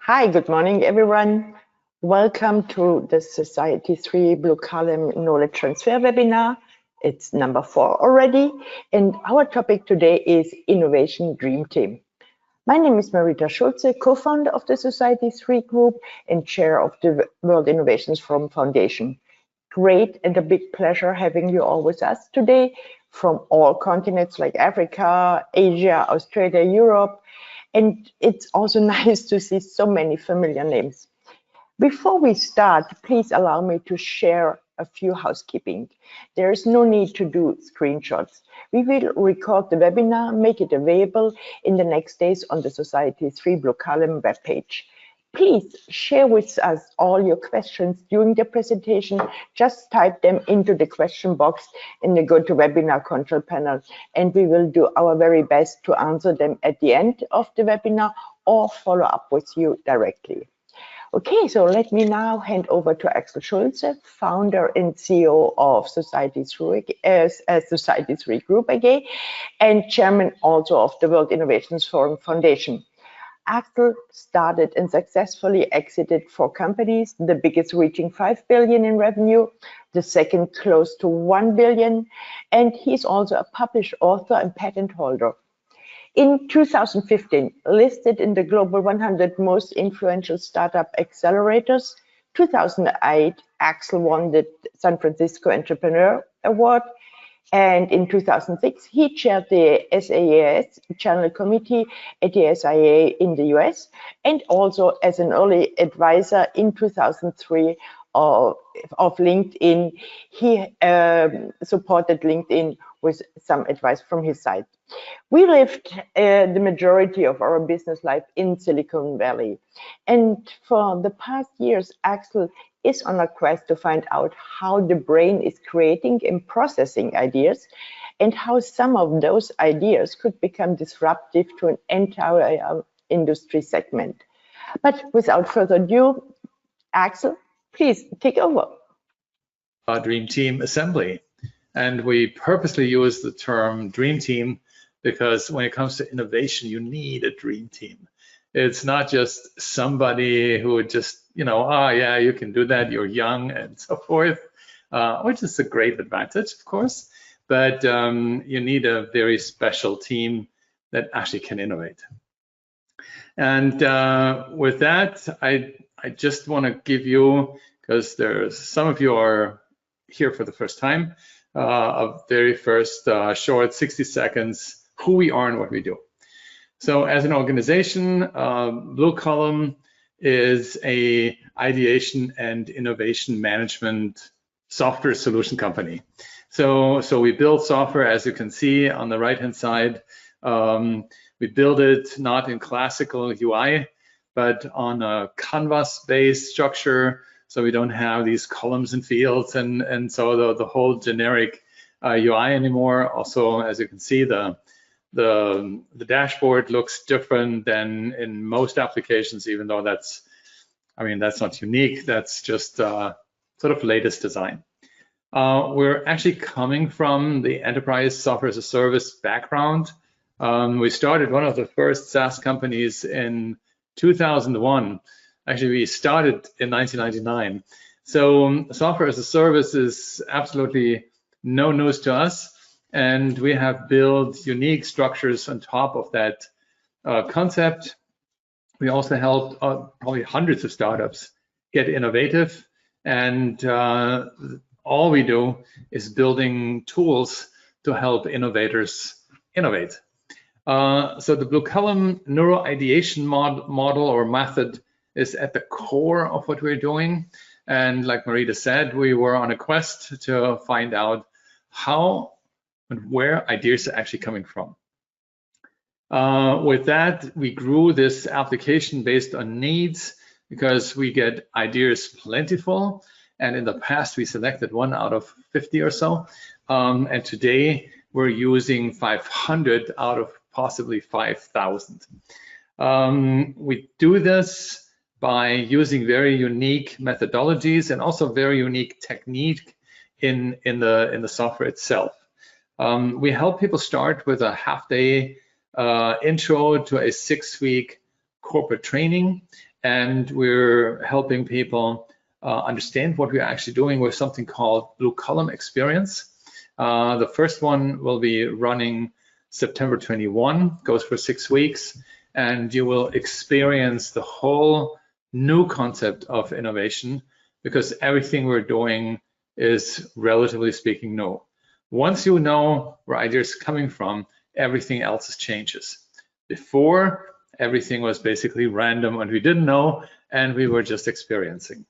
Hi, good morning, everyone. Welcome to the Society 3 BlueCallom Knowledge Transfer webinar. It's number 4 already, and our topic today is Innovation Dream Team. My name is Marita Schulze, co-founder of the Society 3 group and chair of the World Innovations Forum Foundation. Great and a big pleasure having you all with us today from all continents like Africa, Asia, Australia, Europe. And it's also nice to see so many familiar names. Before we start, please allow me to share a few housekeeping. There is no need to do screenshots. We will record the webinar, make it available in the next days on the Society 3 BlueCallom webpage. Please share with us all your questions during the presentation. Just type them into the question box in the GoToWebinar control panel, and we will do our very best to answer them at the end of the webinar or follow up with you directly. Okay, so let me now hand over to Axel Schulze, founder and CEO of Society 3 Group AG, and chairman also of the World Innovations Forum Foundation. Axel started and successfully exited 4 companies, the biggest reaching 5 billion in revenue, the second close to 1 billion, and he's also a published author and patent holder. In 2015, listed in the Global 100 Most Influential Startup Accelerators, 2008, Axel won the San Francisco Entrepreneur Award, and in 2006, he chaired the SAES Channel Committee at the SIA in the US, and also as an early advisor in 2003 of LinkedIn. He supported LinkedIn with some advice from his side. We lived the majority of our business life in Silicon Valley. And for the past years, Axel is on a quest to find out how the brain is creating and processing ideas and how some of those ideas could become disruptive to an entire industry segment. But without further ado, Axel, please take over. Our Dream Team Assembly. And we purposely use the term Dream Team because when it comes to innovation, you need a dream team. It's not just somebody who would just, yeah, you can do that, you're young and so forth, which is a great advantage, of course, but you need a very special team that actually can innovate. And with that, I just want to give you, because there's some of you are here for the first time, a very first short 60 seconds, who we are and what we do. So as an organization, BlueCallom is a ideation and innovation management software solution company. So we build software, as you can see on the right-hand side. We build it not in classical UI, but on a canvas-based structure. So we don't have these columns and fields and so the whole generic UI anymore. Also, as you can see, the dashboard looks different than in most applications, even though that's not unique. That's just sort of latest design. We're actually coming from the enterprise software as a service background. We started one of the first SaaS companies in 2001. Actually, we started in 1999. So software as a service is absolutely no news to us. And we have built unique structures on top of that concept. We also helped probably hundreds of startups get innovative. And all we do is building tools to help innovators innovate. So the BlueCallom neuroideation model or method is at the core of what we're doing. And like Marita said, we were on a quest to find out how and where ideas are actually coming from. With that, we grew this application based on needs because we get ideas plentiful. And in the past, we selected 1 out of 50 or so. And today, we're using 500 out of possibly 5,000. We do this by using very unique methodologies and also very unique technique in the software itself. We help people start with a half-day intro to a 6-week corporate training, and we're helping people understand what we're actually doing with something called BlueCallom Experience. The first one will be running September 21, goes for 6 weeks, and you will experience the whole new concept of innovation, because everything we're doing is, relatively speaking, new. Once you know where ideas are coming from, everything else changes. Before, everything was basically random and we didn't know, and we were just experiencing.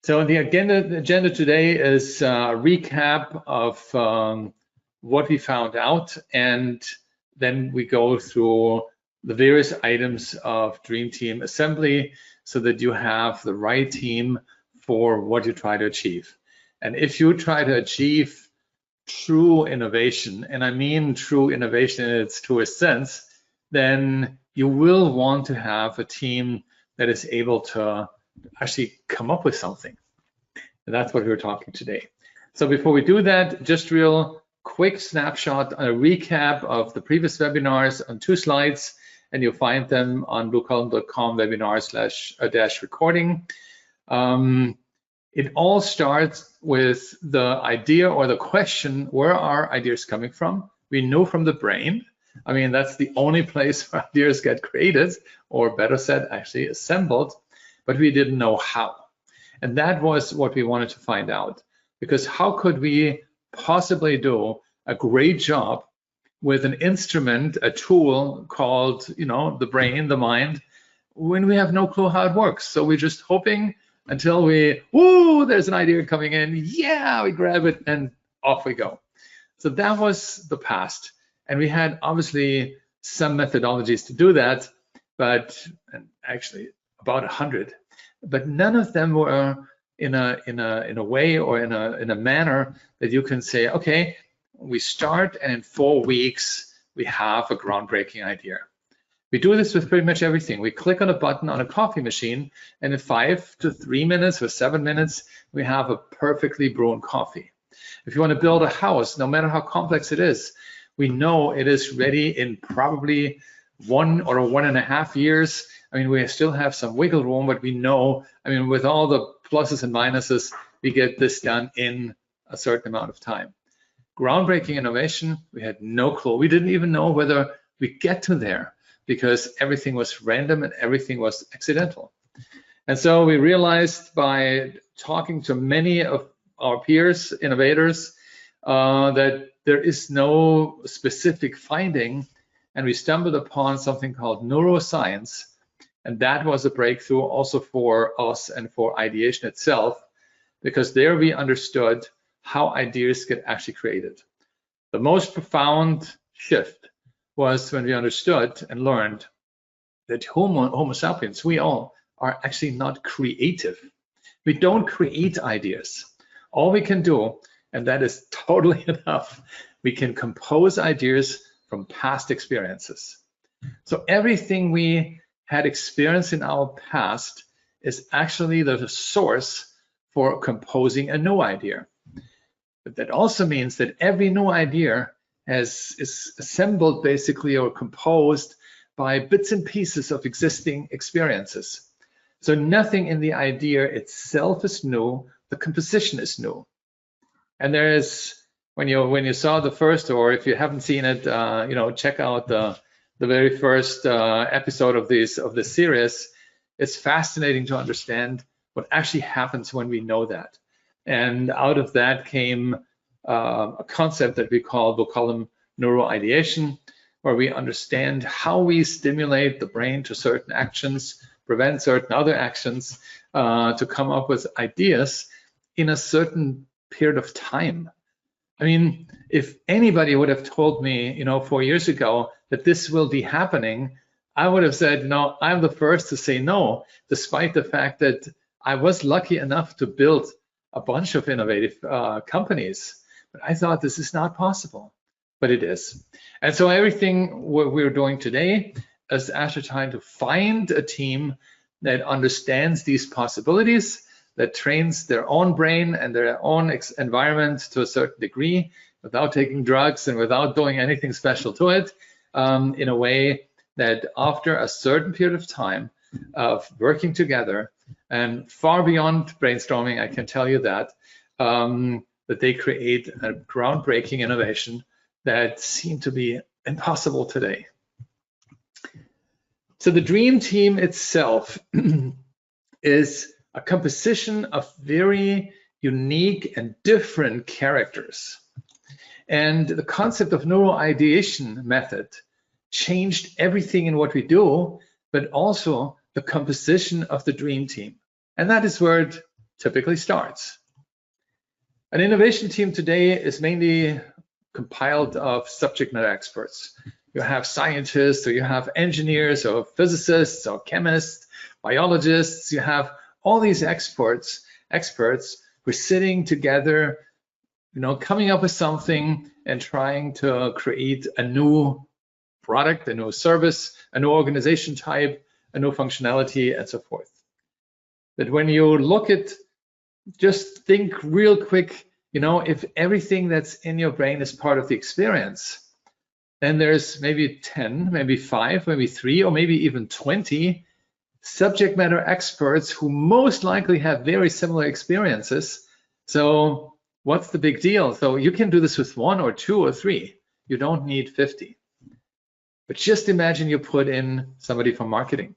So the agenda today is a recap of what we found out, and then we go through the various items of Dream Team Assembly so that you have the right team for what you try to achieve. And if you try to achieve true innovation, and I mean true innovation in its truest sense, then you will want to have a team that is able to actually come up with something. And that's what we're talking today. So before we do that, just real quick snapshot, a recap of the previous webinars on 2 slides, and you'll find them on BlueCallom.com webinar/recording. It all starts with the idea or the question, where are ideas coming from? We know from the brain. I mean, that's the only place where ideas get created, or better said, actually assembled, but we didn't know how. And that was what we wanted to find out, because how could we possibly do a great job with an instrument, a tool called, the brain, the mind, when we have no clue how it works? So we're just hoping until there's an idea coming in, we grab it and off we go. So that was the past. And we had obviously some methodologies to do that, but actually about 100, but none of them were in a way or in a manner that you can say, okay, we start and in 4 weeks we have a groundbreaking idea. We do this with pretty much everything. We click on a button on a coffee machine, and in 5 to 3 minutes or 7 minutes, we have a perfectly brewed coffee. If you want to build a house, no matter how complex it is, we know it is ready in probably 1 or 1.5 years. I mean, we still have some wiggle room, but we know, with all the pluses and minuses, we get this done in a certain amount of time. Groundbreaking innovation, we had no clue. We didn't even know whether we get to there, because everything was random and everything was accidental. And so we realized by talking to many of our peers, innovators, that there is no specific finding, and we stumbled upon something called neuroscience, and that was a breakthrough also for us and for ideation itself, because there we understood how ideas get actually created. The most profound shift was when we understood and learned that Homo sapiens, we all, are actually not creative. We don't create ideas. All we can do, and that is totally enough, we can compose ideas from past experiences. So everything we had experienced in our past is actually the source for composing a new idea. But that also means that every new idea is assembled basically or composed by bits and pieces of existing experiences. So nothing in the idea itself is new, the composition is new. And there is, when you saw the first, or if you haven't seen it, check out the very first episode of this series. It's fascinating to understand what actually happens when we know that. And out of that came a concept that we call BlueCallom neuroideation, where we understand how we stimulate the brain to certain actions, prevent certain other actions, to come up with ideas in a certain period of time. I mean, if anybody would have told me, 4 years ago that this will be happening, I would have said, no, I'm the first to say no, despite the fact that I was lucky enough to build a bunch of innovative companies. But I thought this is not possible, but it is. And so everything we're doing today is actually trying to find a team that understands these possibilities, that trains their own brain and their own environment to a certain degree without taking drugs and without doing anything special to it, in a way that after a certain period of time of working together and far beyond brainstorming, I can tell you that, that they create a groundbreaking innovation that seemed to be impossible today. So the dream team itself is a composition of very unique and different characters. And the concept of neuroideation method changed everything in what we do, but also the composition of the dream team. And that is where it typically starts. An innovation team today is mainly compiled of subject matter experts. You have scientists, or you have engineers, or physicists, or chemists, biologists. You have all these experts who are sitting together, coming up with something and trying to create a new product, a new service, a new organization type, a new functionality, and so forth. But when you look at, just think real quick, if everything that's in your brain is part of the experience, then there's maybe 10, maybe 5, maybe 3, or maybe even 20 subject matter experts who most likely have very similar experiences. So what's the big deal? So you can do this with 1 or 2 or 3. You don't need 50. But just imagine you put in somebody from marketing,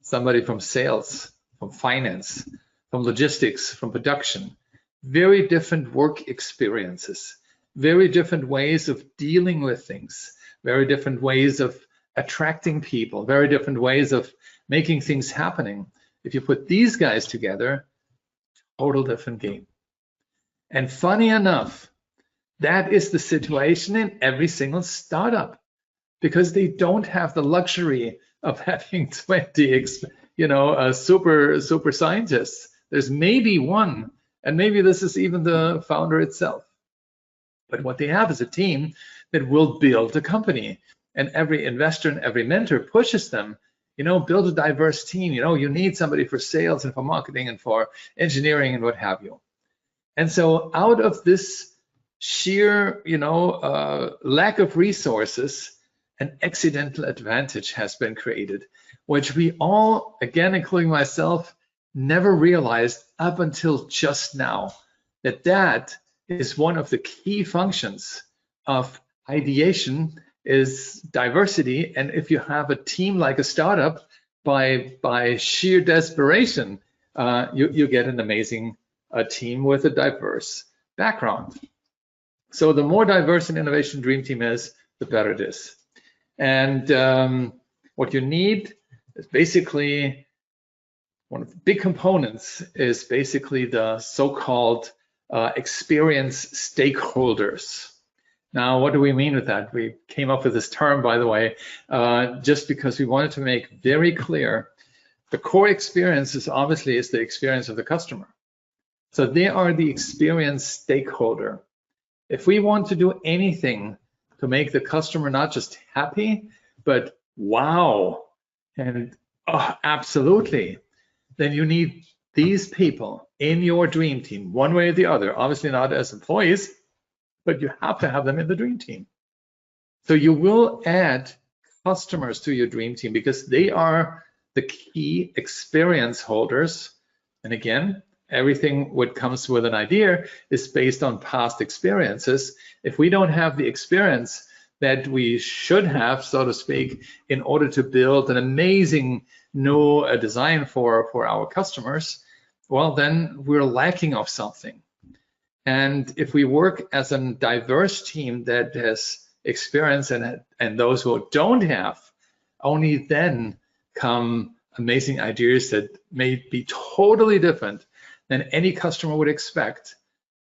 somebody from sales, from finance, from logistics, from production. Very different work experiences, very different ways of dealing with things, very different ways of attracting people, very different ways of making things happening. If you put these guys together, total different game. And funny enough, that is the situation in every single startup, because they don't have the luxury of having 20 super scientists. There's maybe one, and maybe this is even the founder itself. But what they have is a team that will build a company, and every investor and every mentor pushes them, build a diverse team. You need somebody for sales and for marketing and for engineering and what have you. And so out of this sheer, lack of resources, an accidental advantage has been created, which we all, again, including myself, never realized up until just now, that is one of the key functions of ideation, is diversity. And if you have a team like a startup, by sheer desperation, you get an amazing team with a diverse background. So the more diverse an innovation dream team is, the better it is. And what you need is basically, one of the big components is basically the so-called experience stakeholders. Now, what do we mean with that? We came up with this term, by the way, just because we wanted to make very clear the core experience is the experience of the customer. So they are the experience stakeholder. If we want to do anything to make the customer not just happy, but wow, and absolutely, then you need these people in your dream team, one way or the other, obviously not as employees, but you have to have them in the dream team. So you will add customers to your dream team because they are the key experience holders. And again, everything what comes with an idea is based on past experiences. If we don't have the experience that we should have, so to speak, in order to build an amazing new design for our customers, well, then we're lacking of something. And if we work as a diverse team that has experience and those who don't have, only then come amazing ideas that may be totally different than any customer would expect,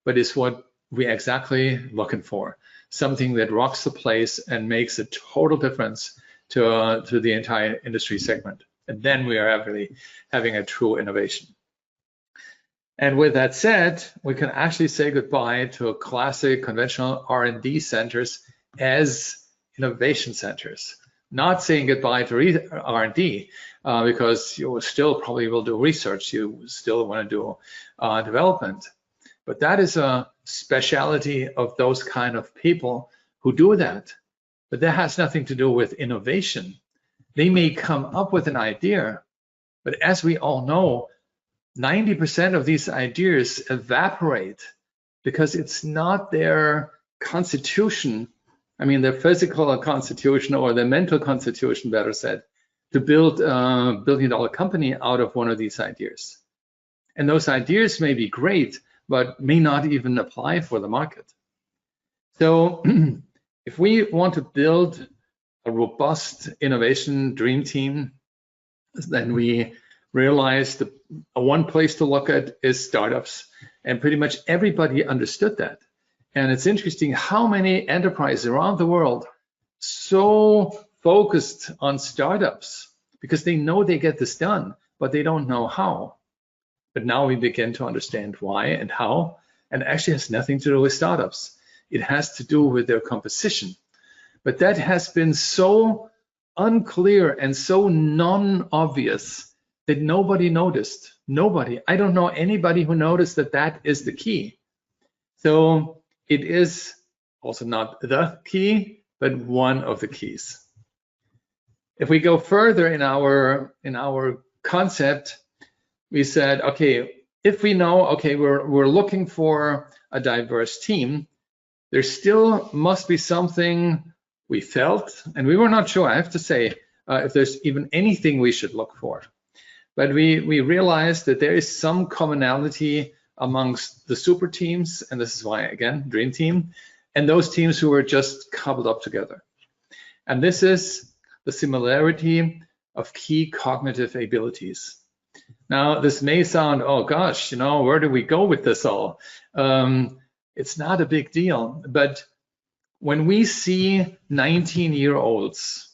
but is what we're exactly looking for. Something that rocks the place and makes a total difference to the entire industry segment. And then we are really having a true innovation. And with that said, we can actually say goodbye to classic conventional R&D centers as innovation centers. Not saying goodbye to R&D because you still probably will do research, you still want to do development. But that is a specialty of those kind of people who do that. But that has nothing to do with innovation. they may come up with an idea, but as we all know, 90% of these ideas evaporate because it's not their constitution, I mean their physical constitution or their mental constitution, better said, to build a billion-dollar company out of one of these ideas. And those ideas may be great, but may not even apply for the market. So if we want to build a robust innovation dream team, then we realize the one place to look at is startups. And pretty much everybody understood that. And it's interesting how many enterprises around the world so focused on startups because they know they get this done, but they don't know how. But now we begin to understand why and how, and actually has nothing to do with startups. It has to do with their composition. But that has been so unclear and so non-obvious that nobody noticed. Nobody. I don't know anybody who noticed that that is the key. So it is also not the key, but one of the keys. If we go further in our concept, we said, okay, if we know, okay, we're looking for a diverse team, there still must be something we felt, and we were not sure, I have to say, if there's even anything we should look for. But we realized that there is some commonality amongst the super teams, and this is why, again, Dream Team, and those teams who were just coupled up together. And this is the similarity of key cognitive abilities. Now, this may sound, oh gosh, where do we go with this all? It's not a big deal, but when we see 19-year-olds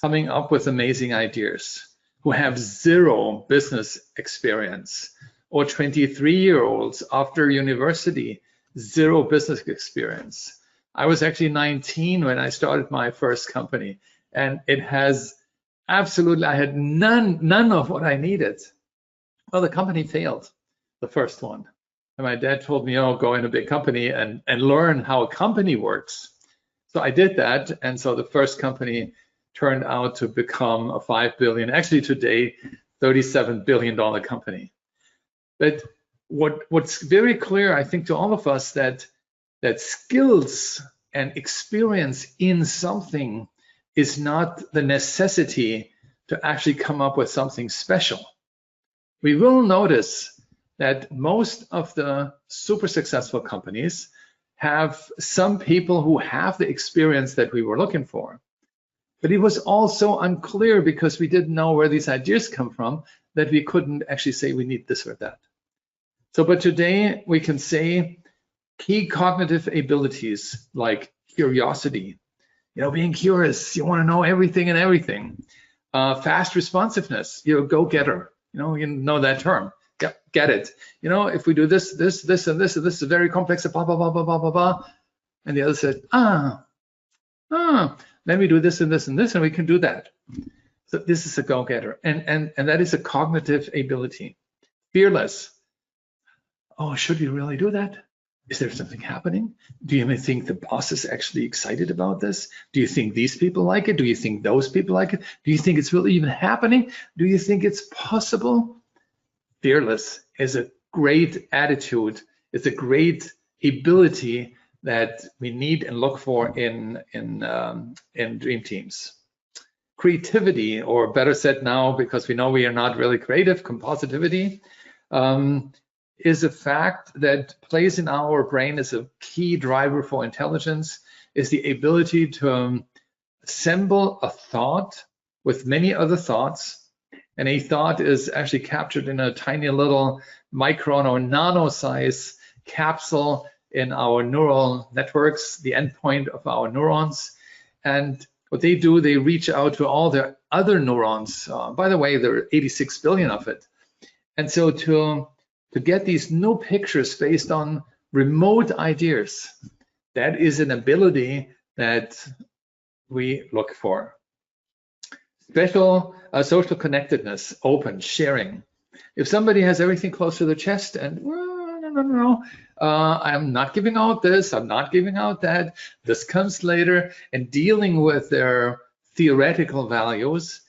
coming up with amazing ideas who have zero business experience, or 23-year-olds after university, zero business experience. I was actually 19 when I started my first company, and it has absolutely, I had none of what I needed. Well, the company failed, the first one. And my dad told me, oh, go in a big company and learn how a company works. So I did that. And so the first company turned out to become a $5 billion, actually today, $37 billion company. But what's very clear, I think, to all of us that skills and experience in something is not the necessity to actually come up with something special. We will notice that most of the super successful companies have some people who have the experience that we were looking for. But it was also unclear because we didn't know where these ideas come from that we couldn't actually say we need this or that. So, but today we can say key cognitive abilities like curiosity, being curious, you want to know everything and everything. Fast responsiveness, go-getter, you know that term. Yep, get it. If we do this, and this, and this is very complex, blah, blah, blah, blah, blah, blah, blah. And the other said, then we do this and this and this, and we can do that. So this is a go-getter. And that is a cognitive ability. Fearless. Oh, should we really do that? Is there something happening? Do you think the boss is actually excited about this? Do you think these people like it? Do you think those people like it? Do you think it's really even happening? Do you think it's possible? Fearless is a great attitude. It's a great ability that we need and look for in dream teams. Creativity, or better said now, because we know we are not really creative, compositivity, is a fact that plays in our brain as a key driver for intelligence, is the ability to assemble a thought with many other thoughts. And a thought is actually captured in a tiny little micron or nano size capsule in our neural networks, the endpoint of our neurons. And what they do, they reach out to all the other neurons. By the way, there are 86 billion of it. And so to get these new pictures based on remote ideas, that is an ability that we look for. Special social connectedness, open, sharing. If somebody has everything close to their chest and, no, I'm not giving out this, I'm not giving out that, this comes later, and dealing with their theoretical values,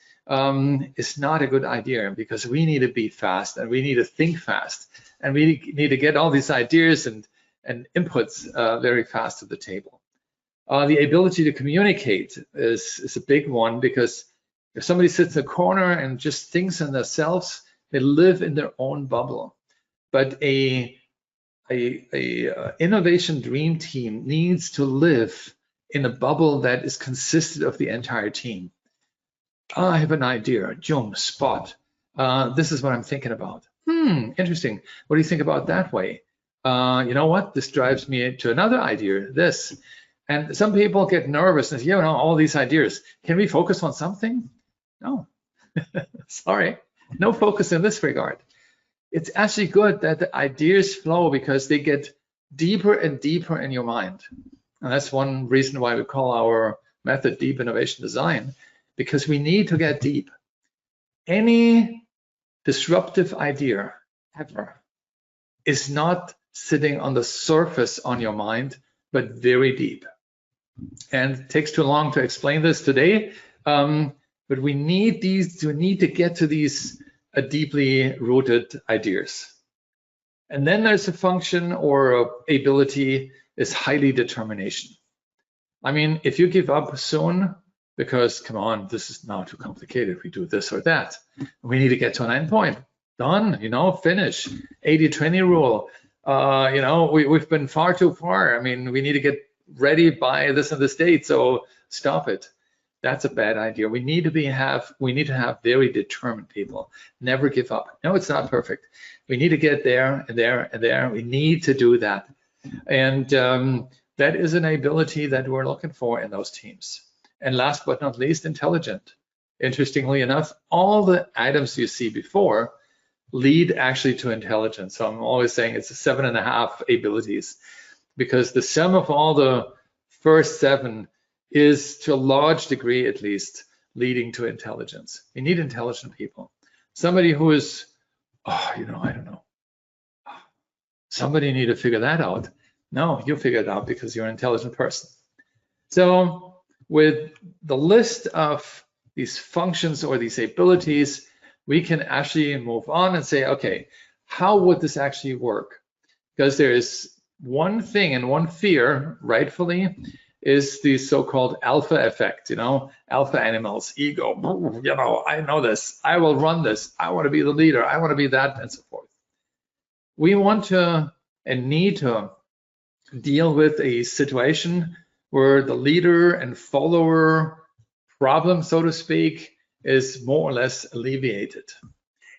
is not a good idea, because we need to be fast and we need to think fast and we need to get all these ideas and inputs very fast to the table. The ability to communicate is a big one, because if somebody sits in a corner and just thinks in themselves, they live in their own bubble. But a innovation dream team needs to live in a bubble that is consistent of the entire team. I have an idea, Jung, spot. This is what I'm thinking about. Interesting. What do you think about that way? You know what? This drives me to another idea, this. And some people get nervous and say, you know, all these ideas. Can we focus on something? No. Sorry. No focus in this regard. It's actually good that the ideas flow, because they get deeper and deeper in your mind. And that's one reason why we call our method deep innovation design, because we need to get deep. Any disruptive idea ever is not sitting on the surface on your mind, but very deep. And it takes too long to explain this today, but we need to get to these deeply rooted ideas. And then there's a function or ability is highly determination. I mean, if you give up soon, because come on, this is now too complicated, we do this or that, we need to get to an end point. Done, you know, finish. 80-20 rule. You know, we've been far too far. I mean, we need to get ready by this and this date, so stop it. That's a bad idea. We need to have very determined people. Never give up. No, it's not perfect. We need to get there and there and there. We need to do that. And that is an ability that we're looking for in those teams. And last but not least, intelligent. Interestingly enough, all the items you see before lead actually to intelligence. So I'm always saying it's 7.5 abilities, because the sum of all the first 7 is, to a large degree at least, leading to intelligence. We need intelligent people. Somebody who is, you know, I don't know. Somebody need to figure that out. No, you figure it out because you're an intelligent person. So with the list of these functions or these abilities, we can actually move on and say, okay, how would this actually work? Because there is one thing and one fear, rightfully, is the so-called alpha effect, you know, alpha animals, ego, you know, I know this, I will run this, I want to be the leader, I want to be that, and so forth. We want to and need to deal with a situation where the leader and follower problem, so to speak, is more or less alleviated.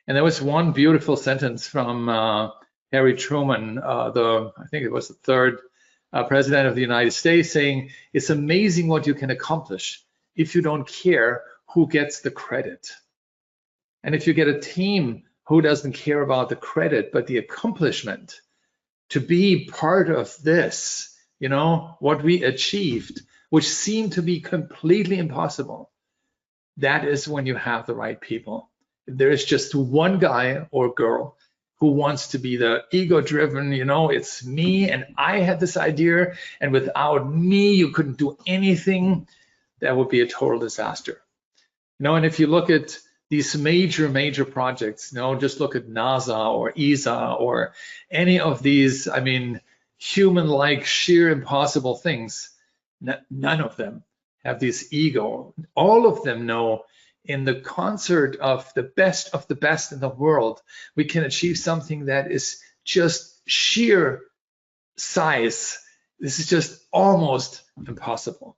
And there was one beautiful sentence from Harry Truman, I think it was the third President of the United States, saying, it's amazing what you can accomplish if you don't care who gets the credit. And if you get a team who doesn't care about the credit, but the accomplishment, to be part of this, you know, what we achieved, which seemed to be completely impossible, that is when you have the right people. If there is just one guy or girl who wants to be the ego-driven, you know, it's me and I had this idea, and without me, you couldn't do anything, that would be a total disaster. You know, and if you look at these major projects, you know, just look at NASA or ESA or any of these, I mean, human-like, sheer impossible things, none of them have this ego. All of them know in the concert of the best in the world, we can achieve something that is just sheer size. This is just almost impossible.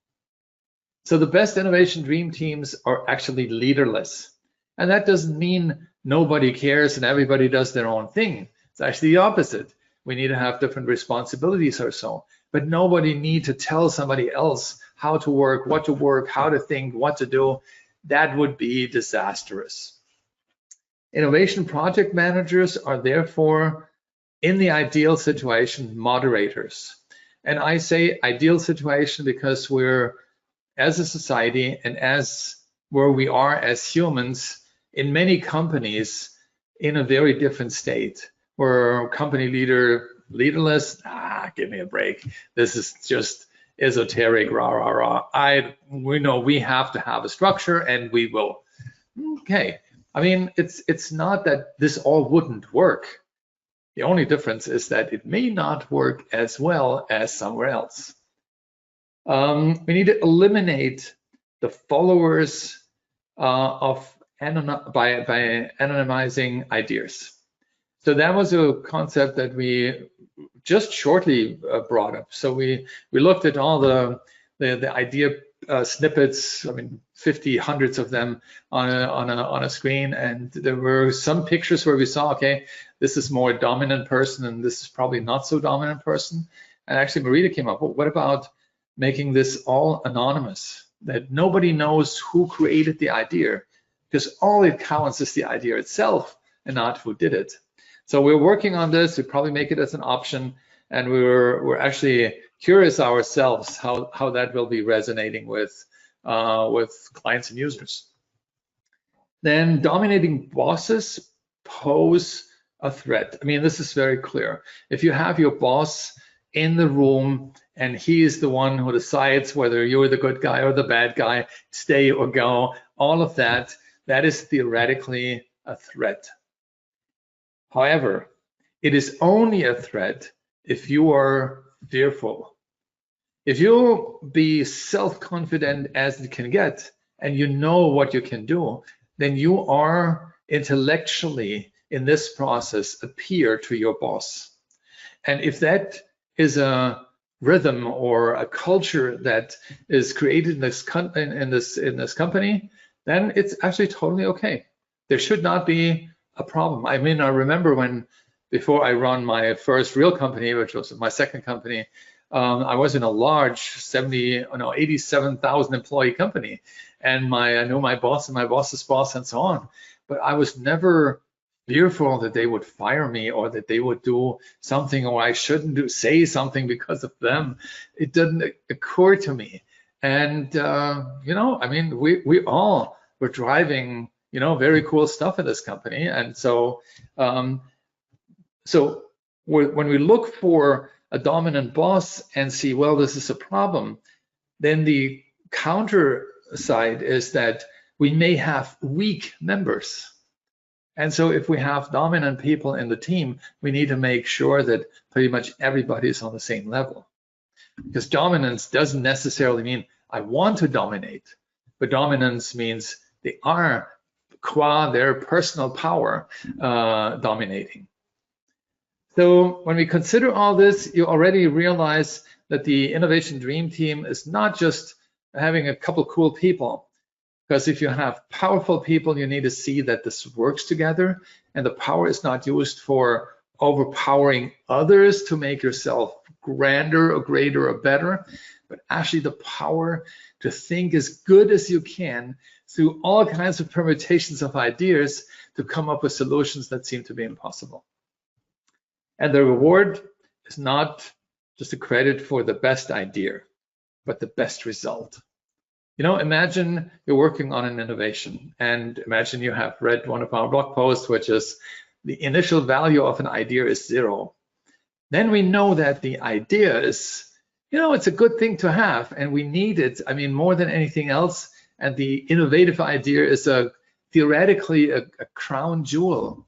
So the best innovation dream teams are actually leaderless. And that doesn't mean nobody cares and everybody does their own thing. It's actually the opposite. We need to have different responsibilities or so, but nobody needs to tell somebody else how to work, what to work, how to think, what to do. That would be disastrous. Innovation project managers are therefore, in the ideal situation, moderators. And I say ideal situation because we're, as a society and as where we are as humans, in many companies, in a very different state, where company leaderless, give me a break. This is just esoteric, rah. We know we have to have a structure, and we will. Okay, I mean, it's not that this all wouldn't work. The only difference is that it may not work as well as somewhere else. We need to eliminate the followers by anonymizing ideas. So that was a concept that we just shortly brought up. So we looked at all the idea snippets, I mean, 50, hundreds of them on a screen, and there were some pictures where we saw, okay, this is more dominant person, and this is probably not so dominant person. And actually, Marita came up, well, what about making this all anonymous, that nobody knows who created the idea, because all it counts is the idea itself and not who did it. So we're working on this. We probably make it as an option, and we're actually curious ourselves how that will be resonating with clients and users. Then dominating bosses pose a threat. I mean, this is very clear. If you have your boss in the room and he is the one who decides whether you're the good guy or the bad guy, stay or go, all of that, that is theoretically a threat. However, it is only a threat if you are fearful. If you be self-confident as it can get, and you know what you can do, then you are intellectually in this process a peer to your boss. And if that is a rhythm or a culture that is created in this company, then it's actually totally okay. There should not be a problem. I mean, I remember when, before I run my first real company, which was my second company, I was in a large 87,000 employee company, and I knew my boss and my boss's boss and so on, but I was never fearful that they would fire me or that they would do something or I shouldn't say something because of them. It didn't occur to me. And, I mean, we all were driving, very cool stuff in this company. And so, when we look for a dominant boss and see, well, this is a problem, then the counter side is that we may have weak members. And so if we have dominant people in the team, we need to make sure that pretty much everybody is on the same level. Because dominance doesn't necessarily mean I want to dominate, but dominance means they are, qua their personal power, dominating. So when we consider all this, you already realize that the Innovation Dream Team is not just having a couple cool people, because if you have powerful people, you need to see that this works together, and the power is not used for overpowering others to make yourself grander or greater or better, but actually the power to think as good as you can through all kinds of permutations of ideas to come up with solutions that seem to be impossible. And the reward is not just a credit for the best idea, but the best result. Imagine you're working on an innovation, and imagine you have read one of our blog posts, which is the initial value of an idea is 0. Then we know that the idea is, it's a good thing to have, and we need it, I mean, more than anything else. And the innovative idea is theoretically a crown jewel,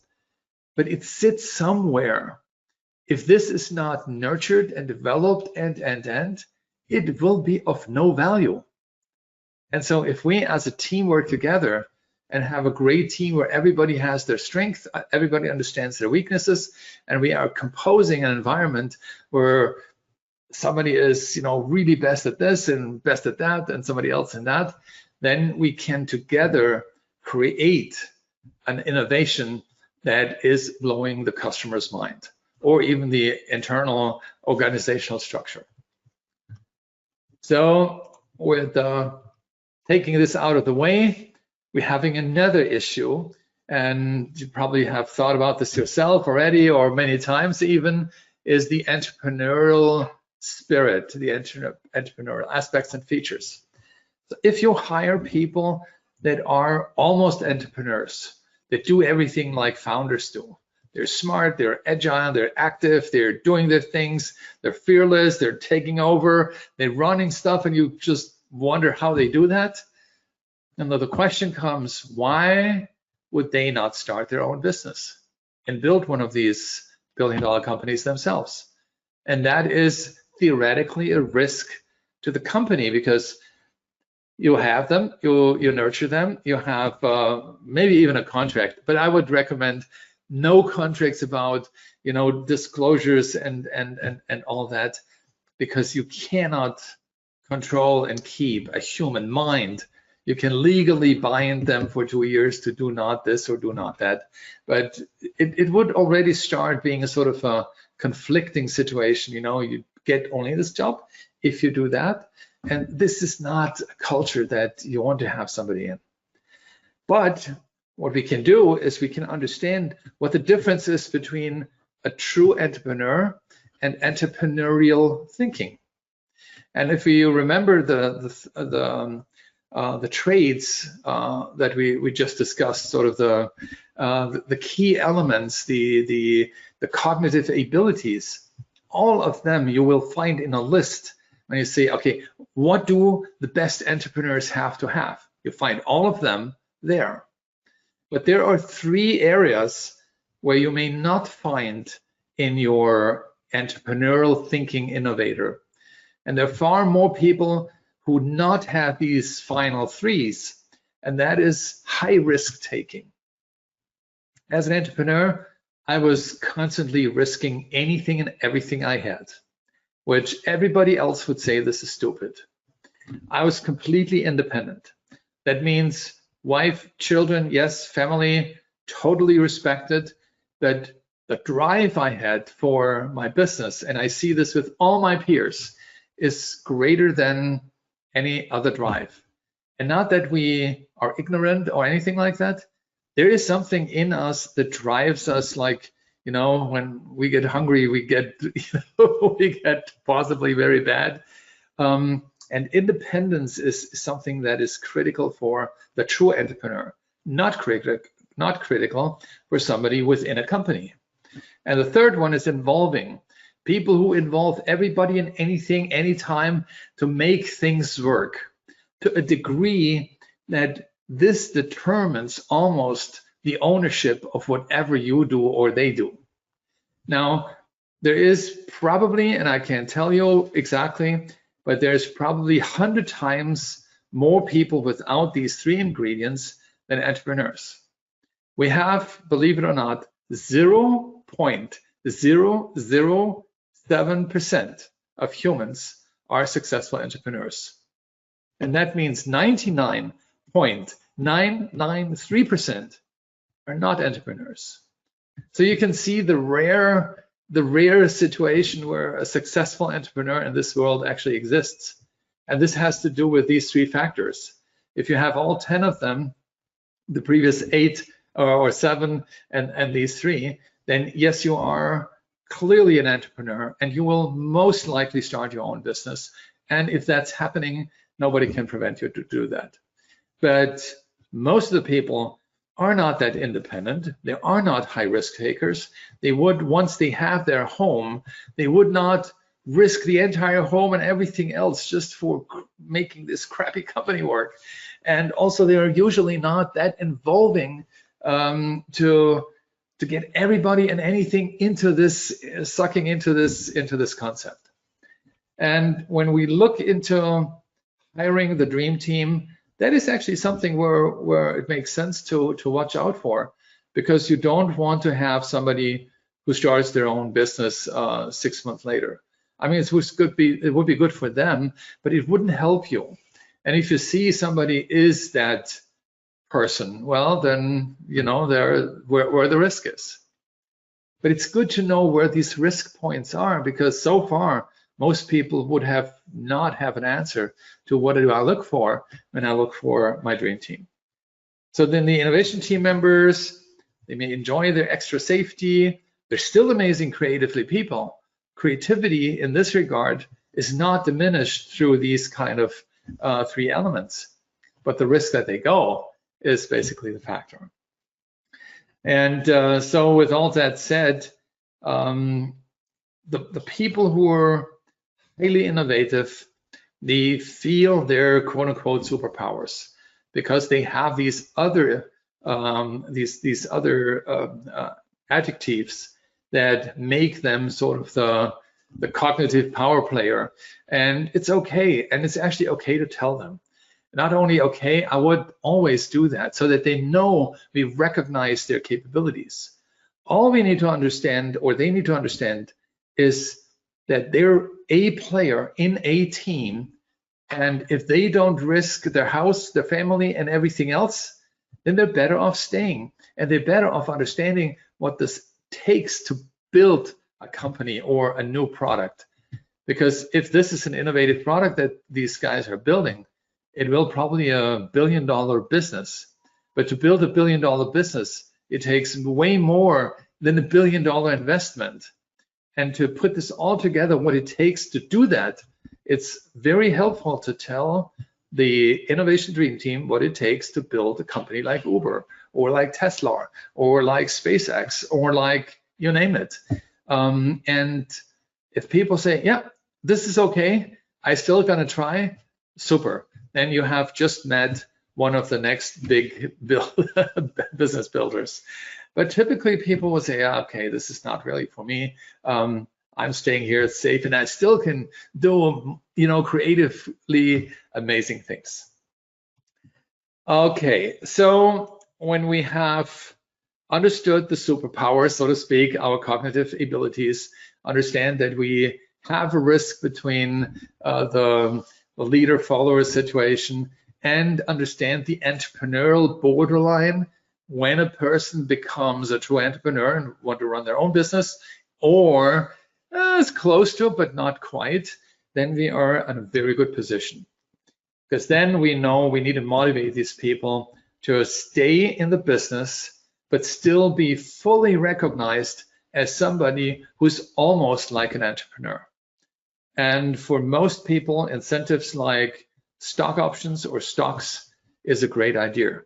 but it sits somewhere. If this is not nurtured and developed and, it will be of no value. And so if we as a team work together and have a great team where everybody has their strength, everybody understands their weaknesses, and we are composing an environment where somebody is, really best at this and best at that, and somebody else in that, then we can together create an innovation that is blowing the customer's mind, or even the internal organizational structure. So with taking this out of the way, we're having another issue, and you probably have thought about this yourself already, or many times even, is the entrepreneurial spirit, the entrepreneurial aspects and features. So if you hire people that are almost entrepreneurs, that do everything like founders do, they're smart, they're agile, they're active, they're doing their things, they're fearless, they're taking over, they're running stuff, and you just wonder how they do that, And the question comes, why would they not start their own business and build one of these billion-dollar companies themselves? And that is theoretically a risk to the company, because you have them, you nurture them, you have maybe even a contract, but I would recommend no contracts about disclosures and all that, because you cannot control and keep a human mind. You can legally bind them for 2 years to do not this or do not that, but it would already start being a sort of a conflicting situation. You get only this job if you do that, and this is not a culture that you want to have somebody in. But what we can do is we can understand what the difference is between a true entrepreneur and entrepreneurial thinking. And if you remember the trades that we just discussed, sort of the key elements, the cognitive abilities, all of them you will find in a list when you say, okay, what do the best entrepreneurs have to have? You find all of them there. But there are 3 areas where you may not find in your entrepreneurial thinking innovator. And there are far more people who not have these final 3s, and that is high risk taking. As an entrepreneur, I was constantly risking anything and everything I had, which everybody else would say this is stupid. I was completely independent. That means wife, children, yes, family, totally respected, but the drive I had for my business, and I see this with all my peers, is greater than any other drive. And not that we are ignorant or anything like that. There is something in us that drives us, like, when we get hungry, we get, we get possibly very bad. And independence is something that is critical for the true entrepreneur, not critical for somebody within a company. And the third one is involving. People who involve everybody in anything, anytime, to make things work to a degree that this determines almost the ownership of whatever you do or they do. Now, there is probably, and I can't tell you exactly, but there's probably 100 times more people without these 3 ingredients than entrepreneurs. We have, believe it or not, 0.007% of humans are successful entrepreneurs. And that means 99.993% are not entrepreneurs. So you can see the rare situation where a successful entrepreneur in this world actually exists. And this has to do with these 3 factors. If you have all 10 of them, the previous 8 or 7 and these 3, then yes, you are clearly an entrepreneur, and you will most likely start your own business. And if that's happening, nobody can prevent you to do that. But most of the people are not that independent. They are not high risk takers. They would, once they have their home, they would not risk the entire home and everything else just for making this crappy company work. And also, they are usually not that involving to get everybody and anything into this, sucking into this concept. And when we look into hiring the dream team, that is actually something where it makes sense to watch out for, because you don't want to have somebody who starts their own business 6 months later. I mean, it would be good for them, but it wouldn't help you. And if you see somebody is that person, well, then where the risk is. But it's good to know where these risk points are, because so far most people would not have an answer to what do I look for when I look for my dream team. So then the innovation team members, they may enjoy their extra safety. They're still amazing creatively people. Creativity in this regard is not diminished through these kind of 3 elements, but the risk that they go is basically the factor. And so with all that said, the people who are highly innovative, they feel their quote unquote superpowers, because they have these other adjectives that make them sort of the cognitive power player. And it's okay, and it's actually okay to tell them. Not only okay, I would always do that so that they know we recognize their capabilities. All we need to understand, or they need to understand, is that they're a player in a team, and if they don't risk their house, their family, and everything else, then they're better off staying, and they're better off understanding what this takes to build a company or a new product. Because if this is an innovative product that these guys are building, it will probably a billion-dollar business. But to build a billion-dollar business, it takes way more than $1 billion investment. And to put this all together, what it takes to do that, it's very helpful to tell the Innovation Dream Team what it takes to build a company like Uber, or like Tesla, or like SpaceX, or like you name it. And if people say, yeah, this is okay, I still gonna try, super. Then you have just met one of the next big business builders. But typically people will say, yeah, okay, this is not really for me. I'm staying here, it's safe, and I still can do, creatively amazing things. Okay, so when we have understood the superpowers, so to speak, our cognitive abilities, understand that we have a risk between the leader-follower situation, and understand the entrepreneurial borderline when a person becomes a true entrepreneur and want to run their own business, or is close to it but not quite, then we are in a very good position. Because then we know we need to motivate these people to stay in the business but still be fully recognized as somebody who's almost like an entrepreneur. And for most people, incentives like stock options or stocks is a great idea.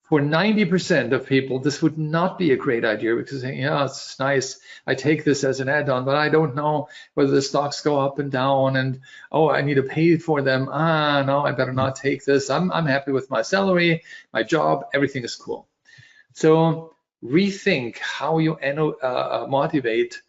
For 90% of people, this would not be a great idea because, yeah, it's nice. I take this as an add-on, but I don't know whether the stocks go up and down, and oh, I need to pay for them. No, I better not take this. I'm happy with my salary, my job, everything is cool. So rethink how you motivate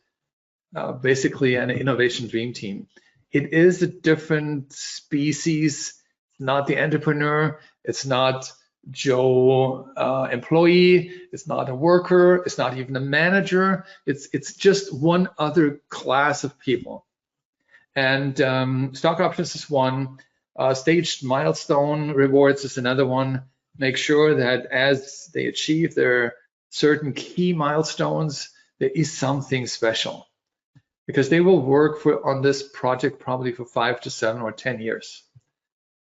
basically an innovation dream team. It is a different species, not the entrepreneur. It's not Joe employee. It's not a worker. It's not even a manager. It's just one other class of people. And stock options is one. Staged milestone rewards is another one. Make sure that as they achieve their certain key milestones, there is something special, because they will work on this project probably for 5 to 7 or 10 years,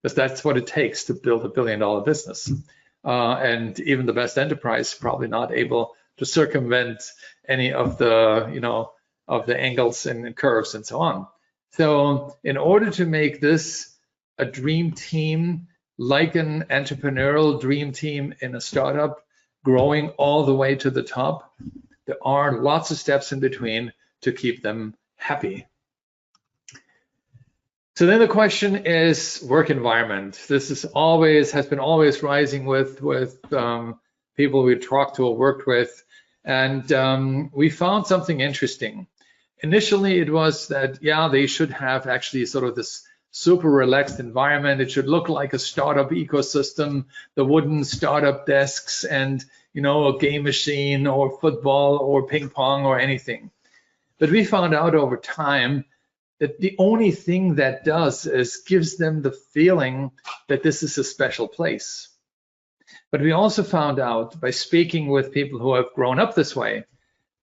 because that's what it takes to build $1 billion business. And even the best enterprise probably not able to circumvent any of the, of the angles and curves and so on. So in order to make this a dream team, like an entrepreneurial dream team in a startup, growing all the way to the top, there are lots of steps in between to keep them happy. So then the question is work environment. This is has been always rising with people we talked to or worked with, and we found something interesting. Initially, it was that, yeah, they should have actually sort of this super relaxed environment. It should look like a startup ecosystem, the wooden startup desks, and a game machine or football or ping pong or anything. But we found out over time that the only thing that does is gives them the feeling that this is a special place. But we also found out by speaking with people who have grown up this way,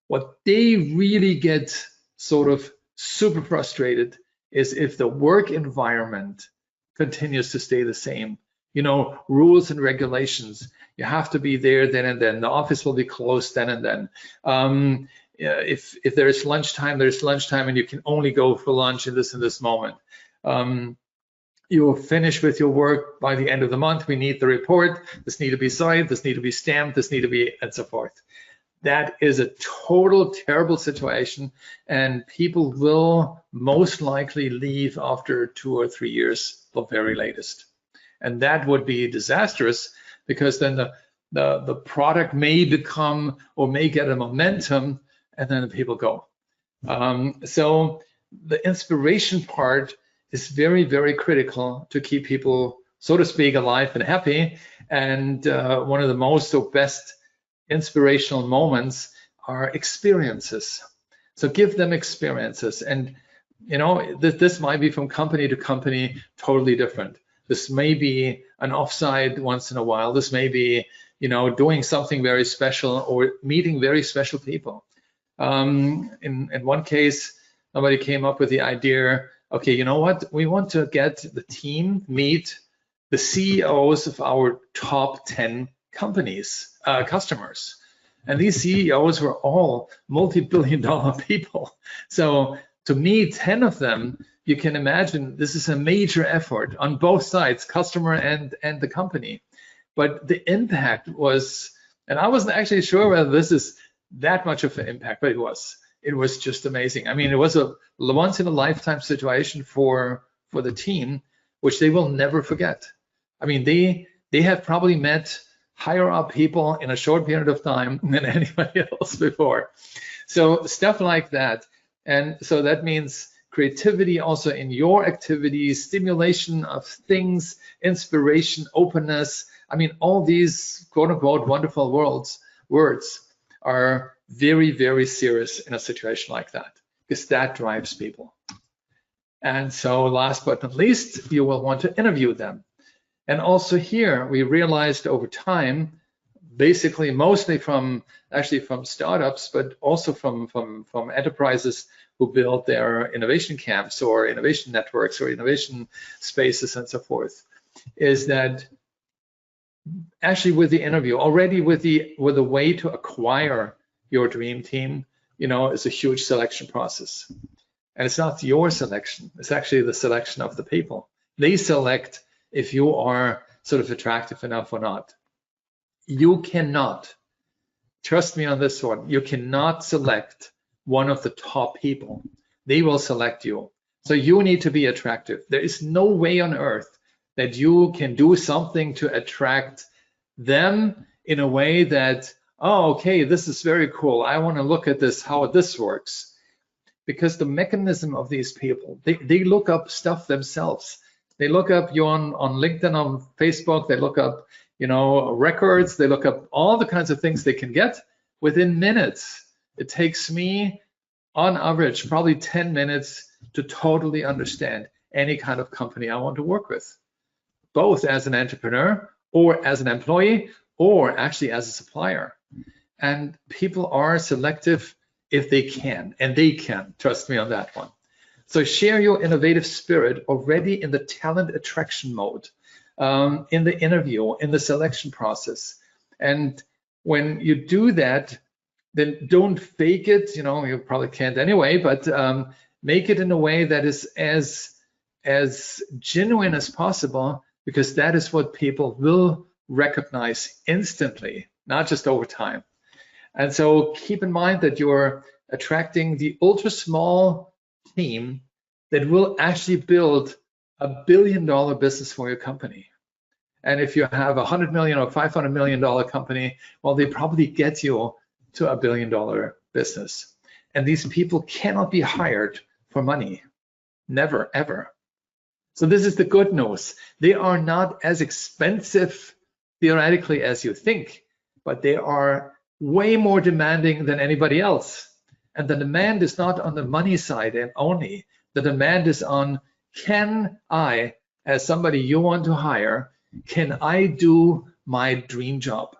what they really get sort of super frustrated is if the work environment continues to stay the same. Rules and regulations. You have to be there then and then. The office will be closed then and then. If there's lunchtime, there's lunchtime, and you can only go for lunch in this moment. You'll finish with your work by the end of the month. We need the report. This need to be signed. This need to be stamped. This need to be, and so forth. That is a total terrible situation, and people will most likely leave after 2 or 3 years, the very latest. And that would be disastrous, because then the product may become or may get a momentum, and then the people go. So the inspiration part is very, very critical to keep people, so to speak, alive and happy. And one of the most or best inspirational moments are experiences. So give them experiences. And this might be from company to company totally different. This may be an offsite once in a while. This may be, doing something very special or meeting very special people. In one case, somebody came up with the idea, okay, you know what? We want to get the team meet the CEOs of our top 10 companies, customers. And these CEOs were all multi-billion-dollar people. So to meet 10 of them, you can imagine this is a major effort on both sides, customer and the company. But the impact was, and I wasn't actually sure whether this is that much of an impact, but it was. It was just amazing. I mean, it was a once in a lifetime situation for the team, which they will never forget. I mean, they have probably met higher up people in a short period of time than anybody else before. So stuff like that. And so that means creativity also in your activities, stimulation of things, inspiration, openness. I mean, all these quote unquote wonderful words are very, very serious in a situation like that, because that drives people. And so last but not least, you will want to interview them. And also here, we realized over time, basically mostly from startups, but also from enterprises who build their innovation camps or innovation networks or innovation spaces and so forth, is that actually with the interview, already with the way to acquire your dream team, is a huge selection process. And it's not your selection, it's actually the selection of the people. They select if you are sort of attractive enough or not. You cannot, trust me on this one, you cannot select one of the top people. They will select you. So you need to be attractive. There is no way on earth that you can do something to attract them in a way that, oh, okay, this is very cool. I want to look at this, how this works. Because the mechanism of these people, they look up stuff themselves. They look up you on LinkedIn, on Facebook, they look up, records, they look up all the kinds of things they can get within minutes. It takes me, on average, probably 10 minutes to totally understand any kind of company I want to work with, both as an entrepreneur or as an employee or actually as a supplier. And people are selective if they can, and they can, trust me on that one. So share your innovative spirit already in the talent attraction mode, in the interview, in the selection process. And when you do that, then don't fake it, you probably can't anyway, but make it in a way that is as genuine as possible, because that is what people will recognize instantly, not just over time. And so keep in mind that you're attracting the ultra small team that will actually build $1 billion business for your company. And if you have a $100 million or $500 million company, well, they probably get you to $1 billion business. And these people cannot be hired for money. Never, ever. So this is the good news. They are not as expensive theoretically as you think, but they are way more demanding than anybody else. And the demand is not on the money side and only. The demand is on, can I, as somebody you want to hire, can I do my dream job?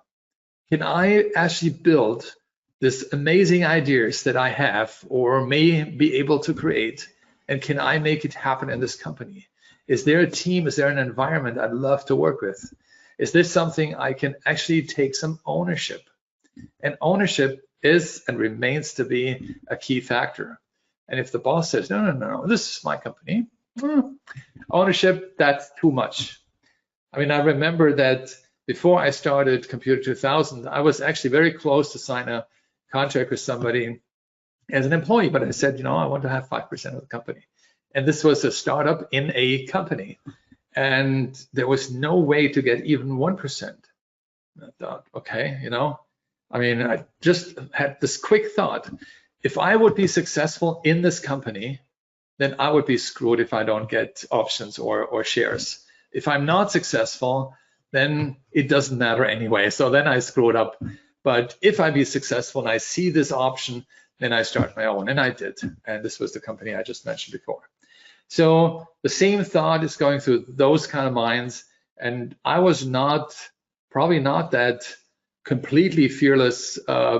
Can I actually build this amazing ideas that I have or may be able to create? And can I make it happen in this company? Is there a team? Is there an environment I'd love to work with? Is this something I can actually take some ownership? And ownership is and remains to be a key factor. And if the boss says, no, this is my company, ownership, that's too much. I mean, I remember that before I started Computer 2000, I was actually very close to sign a contract with somebody as an employee, but I said, I want to have 5% of the company. And this was a startup in a company. and there was no way to get even 1%. I thought, okay, I mean, I just had this quick thought. If I would be successful in this company, then I would be screwed if I don't get options or shares. If I'm not successful, then it doesn't matter anyway. So then I screwed up. But if I be successful and I see this option, then I start my own. And I did. And this was the company I just mentioned before. So the same thought is going through those kind of minds. And I was probably not that completely fearless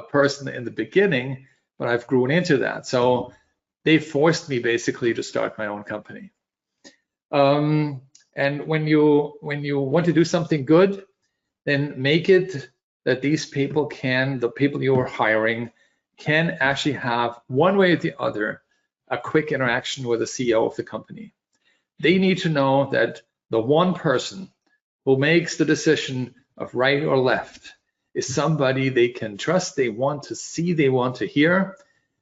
person in the beginning, but I've grown into that. So they forced me basically to start my own company. And when you want to do something good, then make it that these people the people you are hiring can actually have one way or the other a quick interaction with the CEO of the company. They need to know that the one person who makes the decision of right or left is somebody they can trust, they want to see, they want to hear.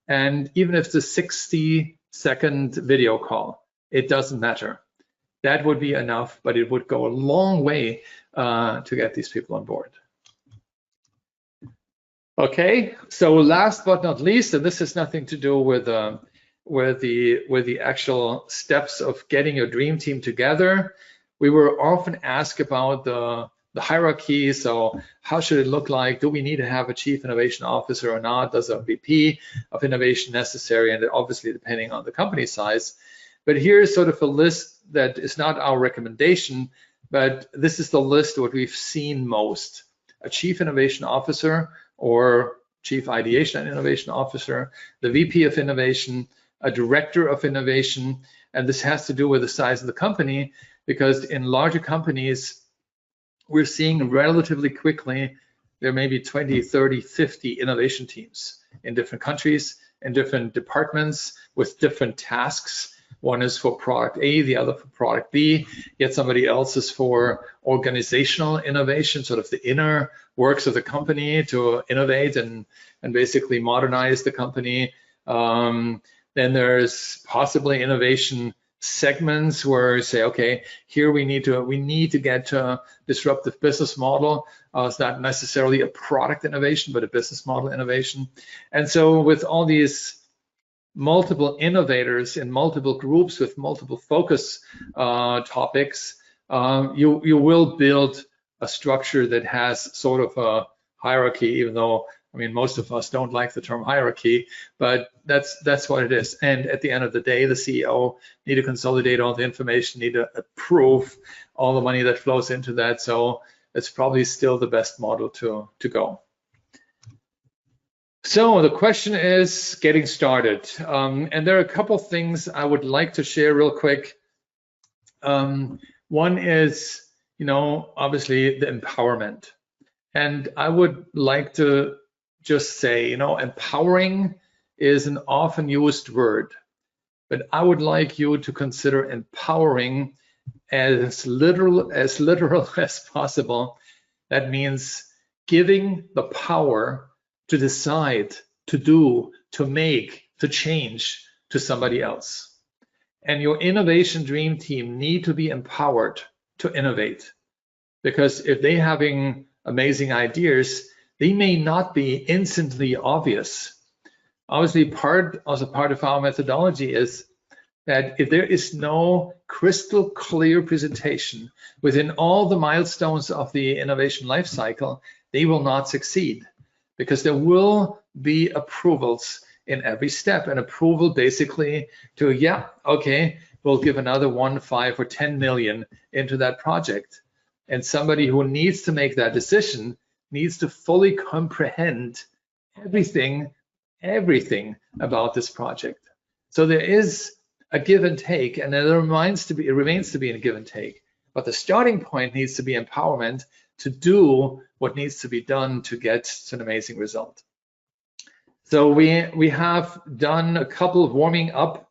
And even if it's a 60-second video call, it doesn't matter. That would be enough, but it would go a long way to get these people on board. Okay, so last but not least, and this has nothing to do with the actual steps of getting your dream team together. We were often asked about the hierarchy. So how should it look like? Do we need to have a chief innovation officer or not? Does a VP of innovation necessary? And obviously depending on the company size. But here's sort of a list that is not our recommendation, but this is the list what we've seen most. A chief innovation officer or chief ideation and innovation officer, the VP of innovation, a director of innovation. And this has to do with the size of the company, because in larger companies, we're seeing relatively quickly, there may be 20, 30, 50 innovation teams in different countries, in different departments with different tasks. One is for product A, the other for product B, yet somebody else is for organizational innovation, sort of the inner works of the company to innovate and basically modernize the company. Then there's possibly innovation segments where you say, okay, here we need to get to a disruptive business model. It's not necessarily a product innovation, but a business model innovation. And so with all these multiple innovators in multiple groups with multiple focus topics, you will build a structure that has sort of a hierarchy, even though, I mean, most of us don't like the term hierarchy, but that's what it is. And at the end of the day, the CEO need to consolidate all the information, need to approve all the money that flows into that. So it's probably still the best model to go. So the question is getting started. And there are a couple things I would like to share real quick. One is, obviously the empowerment. And I would like to just say, empowering is an often used word, but I would like you to consider empowering as literal as possible. That means giving the power to decide, to do, to make, to change to somebody else. And your innovation dream team need to be empowered to innovate, because if they're having amazing ideas, they may not be instantly obvious. Obviously, part of our methodology is that if there is no crystal clear presentation within all the milestones of the innovation life cycle, they will not succeed, because there will be approvals in every step. And approval basically to, yeah, okay, we'll give another 1, 5, or 10 million into that project. And somebody who needs to make that decision needs to fully comprehend everything about this project. So there is a give and take, and it remains to be a give and take. But the starting point needs to be empowerment to do what needs to be done to get to an amazing result. So we have done a couple of warming up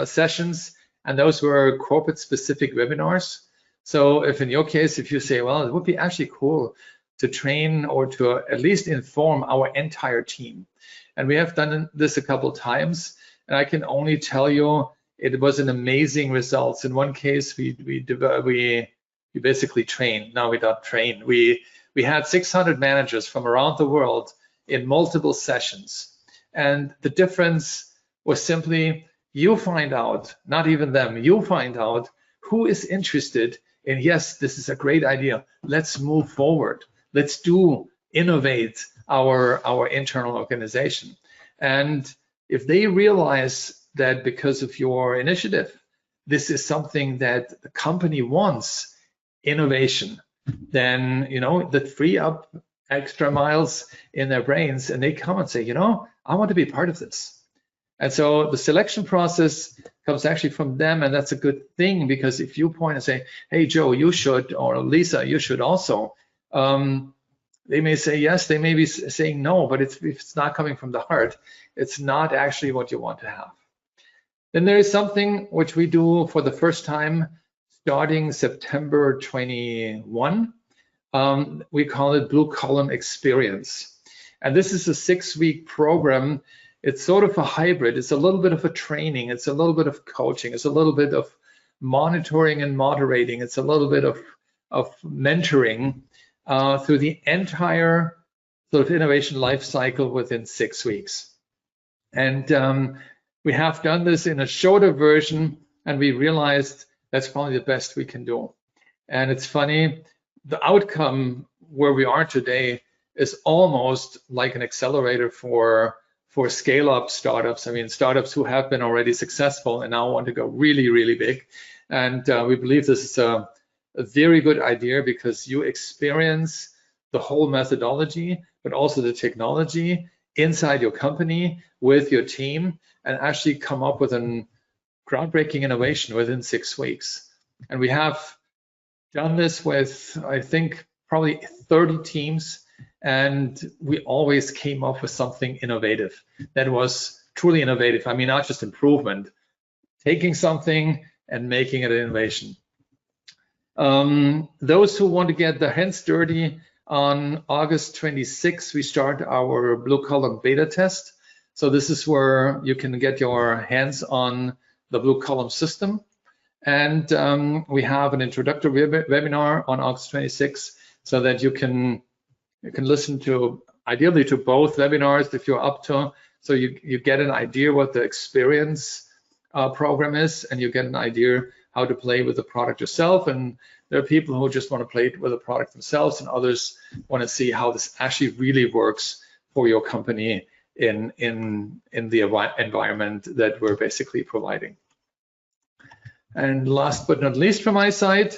sessions, and those were corporate specific webinars. So if in your case, if you say, well, it would be actually cool to train or to at least inform our entire team. And we have done this a couple of times, and I can only tell you, it was an amazing results. In one case, we basically trained. No, we don't train. We had 600 managers from around the world in multiple sessions, and the difference was simply you find out, not even them, you find out who is interested in, yes, this is a great idea. Let's move forward. Let's innovate our internal organization. And if they realize that because of your initiative, this is something that the company wants, innovation, then, that free up extra miles in their brains, and they come and say, I want to be part of this. And so the selection process comes actually from them, and that's a good thing, because if you point and say, hey, Joe, you should, or Lisa, you should also, they may say yes, they may be saying no, but if it's not coming from the heart, it's not actually what you want to have. Then there is something which we do for the first time starting September 21. We call it BlueCallom Experience. And this is a 6-week program. It's sort of a hybrid. It's a little bit of a training. It's a little bit of coaching. It's a little bit of monitoring and moderating. It's a little bit of mentoring through the entire sort of innovation life cycle within 6 weeks. And we have done this in a shorter version, and we realized that's probably the best we can do. And it's funny, the outcome where we are today is almost like an accelerator for scale-up startups. I mean, startups who have been already successful and now want to go really, really big. And we believe this is a very good idea, because you experience the whole methodology, but also the technology inside your company with your team, and actually come up with a groundbreaking innovation within 6 weeks. And we have done this with, I think, probably 30 teams, and we always came up with something innovative that was truly innovative. I mean, not just improvement, taking something and making it an innovation. Those who want to get their hands dirty, on August 26th, we start our BlueCallom beta test. So this is where you can get your hands on the BlueCallom system. And we have an introductory webinar on August 26th, so that you can listen to, ideally, to both webinars if you're up to, so you get an idea what the experience program is, and you get an idea how to play with the product yourself. And there are people who just want to play with the product themselves, and others want to see how this actually really works for your company in the environment that we're basically providing. And last but not least from my side,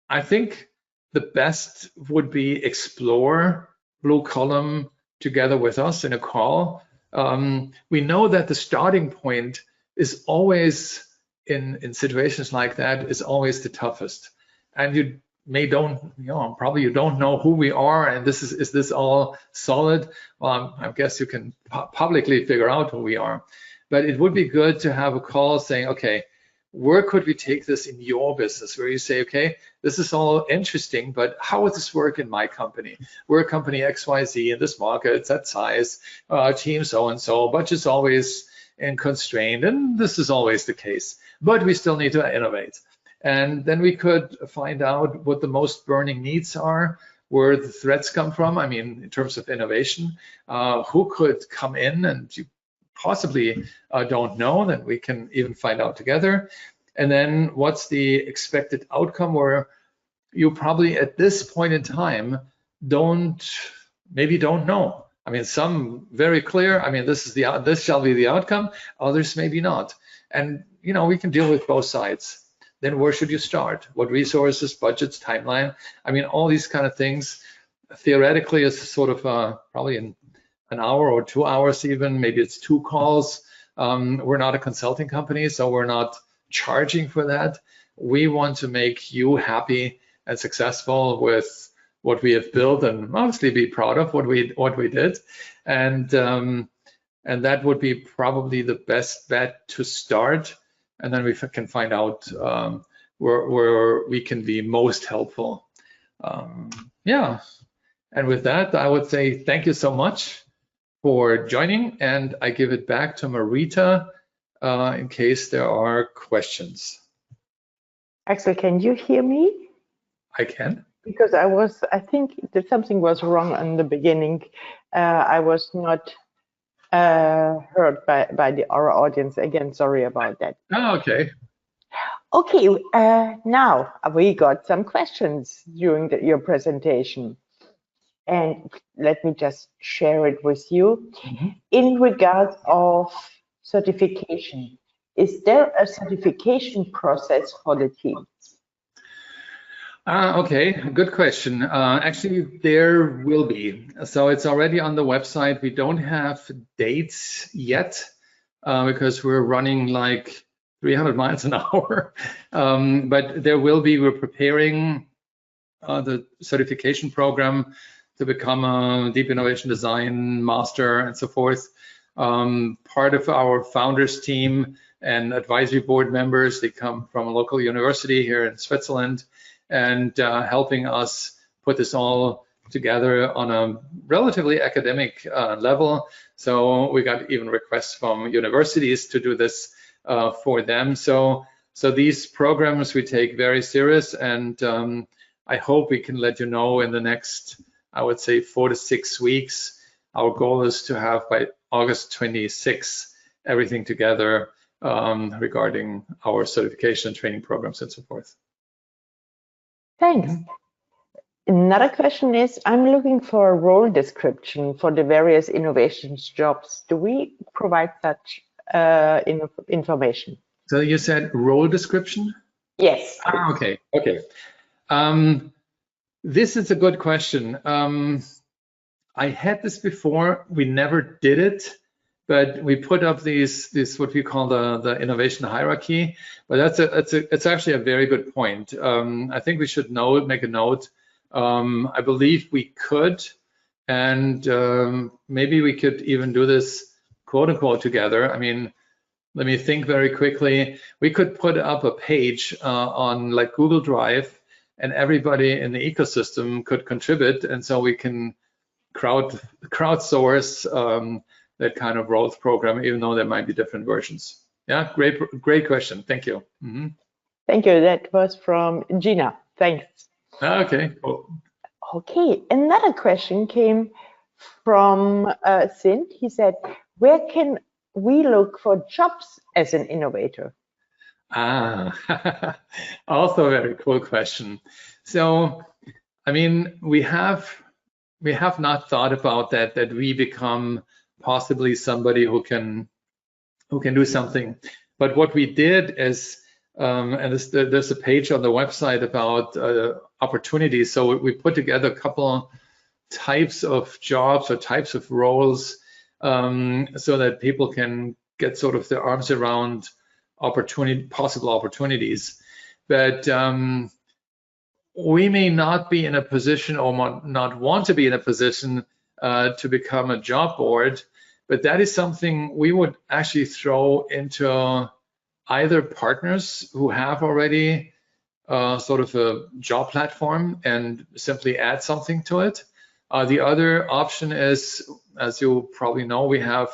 I think the best would be explore BlueCallom together with us in a call. We know that the starting point is always, in situations like that, is always the toughest. And you probably you don't know who we are, and is this all solid? Well, I guess you can publicly figure out who we are. But it would be good to have a call saying, okay, where could we take this in your business? Where you say, okay, this is all interesting, but how would this work in my company? We're a company XYZ in this market, it's that size, team so-and-so, budget's always constrained, and this is always the case. But we still need to innovate. And then we could find out what the most burning needs are, where the threats come from. I mean, in terms of innovation, who could come in, and you possibly don't know, that we can even find out together. And then what's the expected outcome, where you probably at this point in time maybe don't know. I mean, some very clear, I mean, this shall be the outcome, others maybe not. And we can deal with both sides. Then where should you start? What resources, budgets, timeline? I mean, all these kind of things theoretically is sort of probably in an hour or 2 hours even, maybe it's 2 calls. We're not a consulting company, so we're not charging for that. We want to make you happy and successful with what we have built, and obviously be proud of what we did. And that would be probably the best bet to start. And then we can find out where we can be most helpful. Yeah. And with that, I would say thank you so much for joining, and I give it back to Marita in case there are questions. Axel, can you hear me? I can. Because I think that something was wrong in the beginning. I was not heard by our audience. Again, sorry about that. Oh, okay. Okay, now we got some questions during your presentation. And let me just share it with you. In regards of certification, is there a certification process for the team? Okay, good question. Actually, there will be. So it's already on the website. We don't have dates yet because we're running like 300 miles an hour. But there will be. We're preparing the certification program to become a deep innovation design master and so forth. Part of our founders team and advisory board members, they come from a local university here in Switzerland, and helping us put this all together on a relatively academic level. So we got even requests from universities to do this for them. So these programs we take very serious, and I hope we can let you know in the next, I would say, 4 to 6 weeks. Our goal is to have by August 26 everything together regarding our certification and training programs and so forth. Thanks. Another question is, I'm looking for a role description for the various innovations jobs. Do we provide such information? So you said role description? Yes. Okay. This is a good question. I had this before. We never did it, but we put up this what we call the innovation hierarchy. But it's actually a very good point. I think we should make a note. I believe we could, and maybe we could even do this quote unquote together. I mean, let me think very quickly. We could put up a page on like Google Drive, and everybody in the ecosystem could contribute, and so we can crowdsource that kind of roles program, even though there might be different versions. Yeah, great question. Thank you. Thank you. That was from Gina. Thanks. Okay, cool. Okay, another question came from Sint. He said, where can we look for jobs as an innovator? Also a very cool question. So, I mean, we have not thought about that we become possibly somebody who can do something. But what we did is, and there's a page on the website about opportunities. So we put together a couple types of jobs or types of roles so that people can get sort of their arms around possible opportunities. But we may not be in a position or not want to be in a position to become a job board, but that is something we would actually throw into either partners who have already sort of a job platform and simply add something to it. The other option is, as you probably know, we have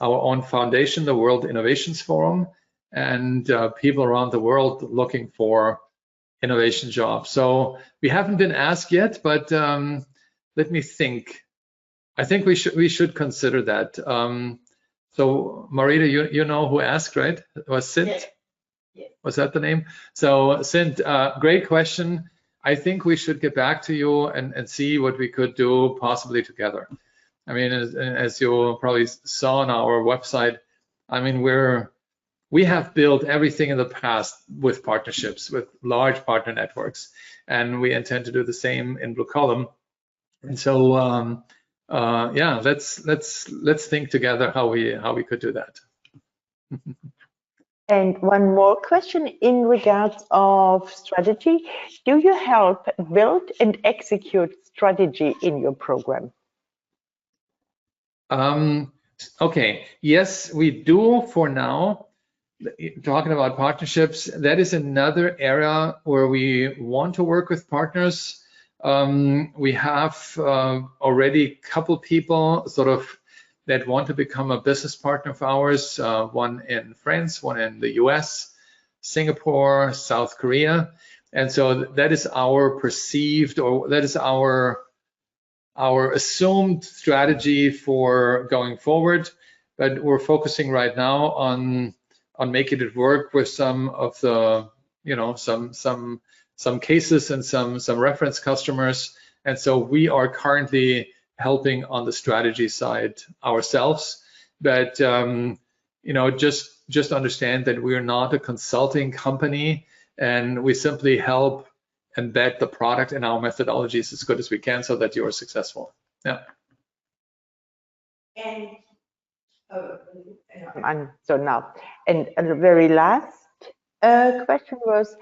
our own foundation, the World Innovations Forum, and people around the world looking for innovation jobs. So we haven't been asked yet, but let me think. I think we should consider that. So Marita, you know who asked, right? It was Sint? Yes. Was that the name? So Sint, great question. I think we should get back to you and see what we could do possibly together. I mean, as you probably saw on our website, I mean, we have built everything in the past with partnerships, with large partner networks, and we intend to do the same in BlueCallom. And so, yeah, let's think together how we could do that. And one more question in regards of strategy. Do you help build and execute strategy in your program? Okay, yes, we do for now. Talking about partnerships, that is another area where we want to work with partners. We have already a couple people sort of that want to become a business partner of ours, one in France, one in the US, Singapore, South Korea. And so that is our perceived, or that is our assumed strategy for going forward. But we're focusing right now on making it work with some of the, some cases and some reference customers. And so we are currently helping on the strategy side ourselves. But just understand that we are not a consulting company, and we simply help embed the product in our methodologies as good as we can so that you are successful. Yeah. And so now, and the very last question was,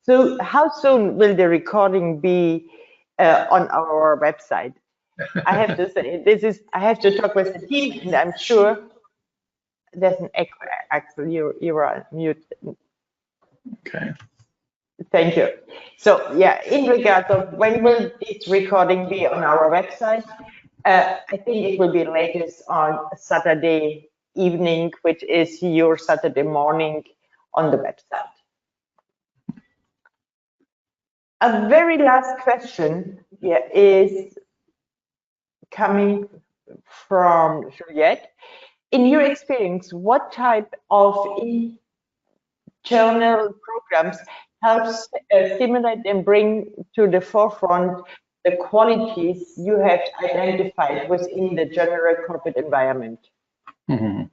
so how soon will the recording be on our website? I have to say, I have to talk with the team, and I'm sure there's an echo. Axel, you are mute. Okay. Thank you. So yeah, in regards of when will this recording be on our website? I think it will be latest on Saturday evening, which is your Saturday morning on the website. A very last question here is coming from Juliette. In your experience, what type of internal programs helps stimulate and bring to the forefront the qualities you have identified within the general corporate environment? Mm-hmm.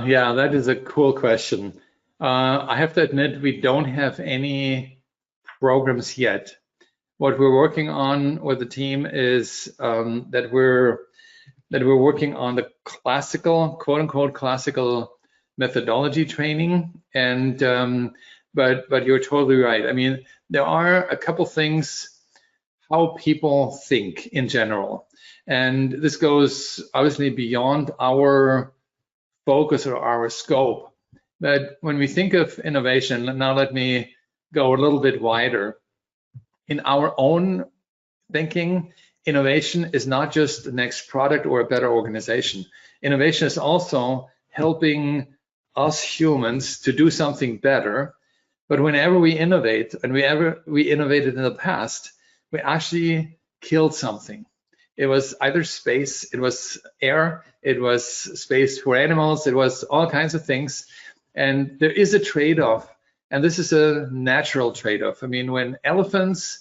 Yeah, that is a cool question. I have to admit, we don't have any programs yet. What we're working on with the team is that we're working on the classical, quote unquote, classical methodology training. And but you're totally right. I mean, there are a couple things how people think in general, and this goes obviously beyond our focus or our scope. But when we think of innovation, now let me go a little bit wider. In our own thinking, innovation is not just the next product or a better organization. Innovation is also helping us humans to do something better. But whenever we innovate, and we innovated in the past, we actually killed something. It was either space, it was air, it was space for animals, it was all kinds of things. And there is a trade-off, and this is a natural trade-off. I mean, when elephants,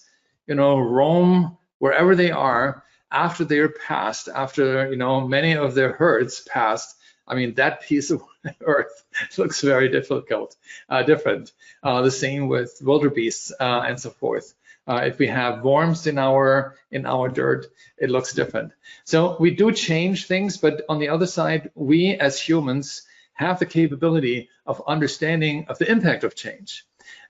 roam wherever they are, after they're passed, after, many of their herds passed, I mean, that piece of earth looks very different. The same with wildebeests and so forth. If we have worms in our dirt, it looks different. So we do change things, but on the other side, we as humans have the capability of understanding of the impact of change.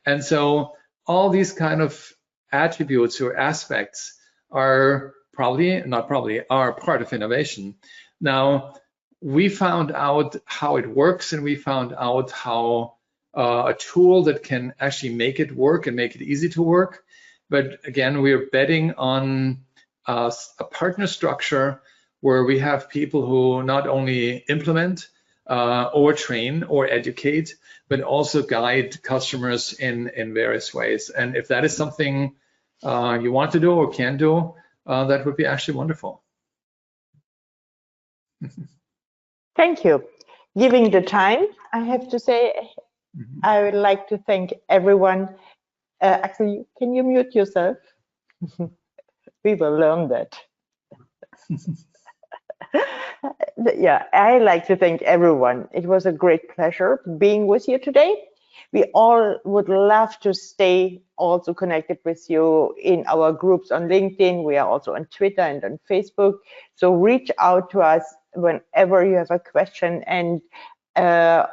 And so all these kind of attributes or aspects are are part of innovation. Now, we found out how it works, and we found out how a tool that can actually make it work and make it easy to work. But again, we're betting on a partner structure where we have people who not only implement or train or educate, but also guide customers in various ways. And if that is something you want to do or can do, that would be actually wonderful. Thank you. Giving the time, I have to say, I would like to thank everyone. Actually, can you mute yourself? We will learn that. Yeah, I like to thank everyone. It was a great pleasure being with you today. We all would love to stay also connected with you in our groups on LinkedIn. We are also on Twitter and on Facebook. So reach out to us whenever you have a question, and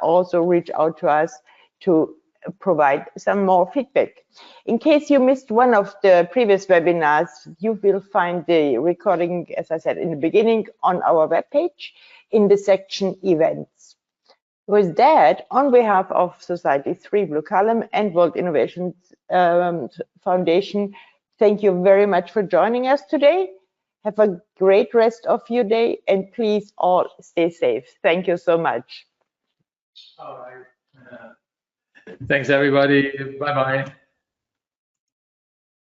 also reach out to us to provide some more feedback. In case you missed one of the previous webinars, you will find the recording, as I said in the beginning, on our webpage in the section events. With that, on behalf of Society 3 BlueCallom and World Innovation Foundation, thank you very much for joining us today. Have a great rest of your day, and please all stay safe. Thank you so much. All right. Thanks, everybody. Bye-bye.